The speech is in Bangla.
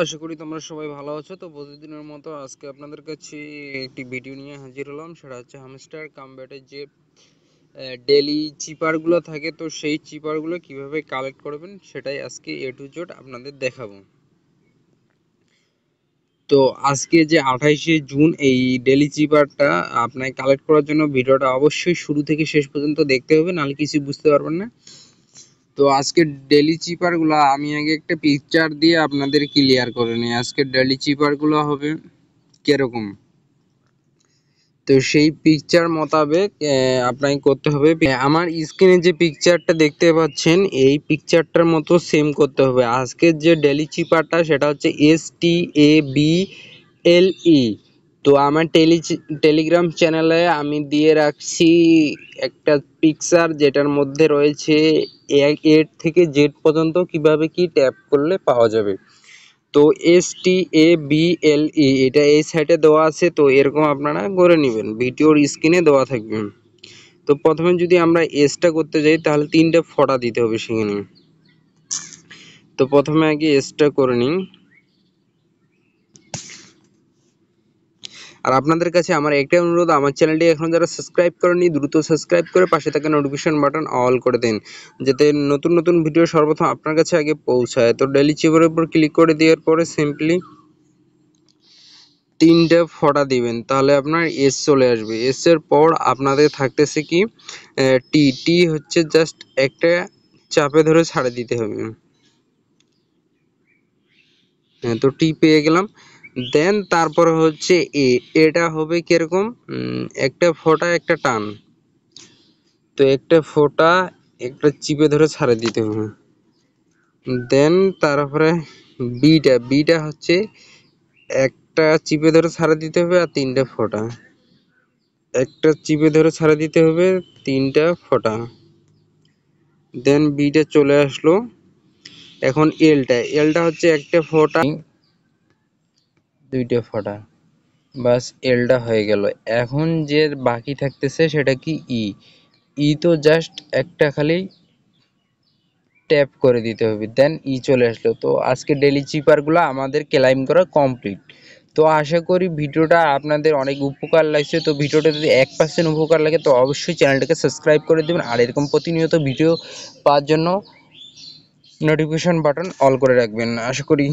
আশা করি তোমরা সবাই ভালো আছো। তো প্রতিদিনের মতো আজকে আপনাদের কাছে একটি ভিডিও নিয়ে হাজির হলাম। সেটা হচ্ছে হ্যামস্টার কামব্যাটের যে ডেইলি চিপারগুলো থাকে, তো সেই চিপারগুলো কিভাবে কালেক্ট করবেন সেটাই আজকে এ টু জেড আপনাদের দেখাবো। তো আজকে যে 28শে জুন এই ডেইলি চিপারটা আপনাকে কালেক্ট করার জন্য ভিডিওটা অবশ্যই শুরু থেকে শেষ পর্যন্ত দেখতে হবে, নাহলে কিছু বুঝতে পারবেন না। তো আজকে ডেইলি চিপার গুলা আমি আগে একটা পিকচার দিয়ে আপনাদের ক্লিয়ার করে নিই। আজকে ডেইলি চিপার গুলো হবে কিরকম, তো সেই পিকচার মোতাবেক আপনাকে করতে হবে। আমার স্ক্রিনে যে পিকচারটা দেখতে পাচ্ছেন এই পিকচারটার মতো সেম করতে হবে। আজকের যে ডেইলি চিপারটা সেটা হচ্ছে STABLE। তো আমার টেলিগ্রাম চ্যানেলে আমি দিয়ে রাখছি একটা পিকচার, যেটার মধ্যে রয়েছে A থেকে Z পর্যন্ত কিভাবে কি ট্যাপ করলে পাওয়া যাবে। তো STABLE এটা এই সাইটে দেওয়া আছে, তো এরকম আপনারা করে নেবেন, ভিডিওর স্ক্রিনে দেওয়া থাকবে। তো প্রথমে যদি আমরা এসটা করতে যাই তাহলে 3টে ফটা দিতে হবে সেখানে। তো প্রথমে আগে এসটা করে নিই। আর আপনাদের কাছে আমার একটা অনুরোধ, আমার চ্যানেলটি এখন যারা সাবস্ক্রাইব করেনি দ্রুত সাবস্ক্রাইব করে পাশে থাকা নোটিফিকেশন বাটন অল করে দিন, যাতে নতুন নতুন ভিডিও সর্বপ্রথম আপনার কাছে আগে পৌঁছায়। তো ডেইলি চিপারের উপর ক্লিক করে দেওয়ার পরে সিম্পলি 3টে ফটা দিবেন, তাহলে আপনার এস চলে আসবে। এস এর পর আপনাদের থাকতেছে কি টি। টি হচ্ছে জাস্ট একটা চাপে ধরে ছাড়ে দিতে হবে। হ্যাঁ, তো টি পেয়ে গেলাম। দেন তারপর হচ্ছে এ। এটা হবে কিরকম, একটা ফোঁটা একটা টান। তো একটা ফোঁটা একটা চিপে ধরে ছাড়ে দিতে হবে। দেন তারপরে বিটা। বিটা হচ্ছে একটা চিপে ধরে ছাড়ে দিতে হবে আর 3টে ফোঁটা। একটা চিপে ধরে ছাড়ে দিতে হবে 3টা ফোঁটা। দেন বিটা চলে আসলো। এখন এলটা। এলটা হচ্ছে একটা ফোঁটা 2টে ফোঁটা। বাস এলটা হয়ে গেল। এখন যে বাকি থাকতেছে সেটা কি ই। ই তো জাস্ট একটা খালি ট্যাপ করে দিতে হবে, দেন ই চলে আসলো। তো আজকে ডেইলি চিপারগুলো আমাদের ক্লাইম করা কমপ্লিট। তো আশা করি ভিডিওটা আপনাদের অনেক উপকার লাগছে। তো ভিডিওটা যদি 1% উপকার লাগে তো অবশ্যই চ্যানেলটাকে সাবস্ক্রাইব করে দেবেন, আর এরকম প্রতিনিয়ত ভিডিও পাওয়ার জন্য নোটিফিকেশন বাটন অল করে রাখবেন। আশা করি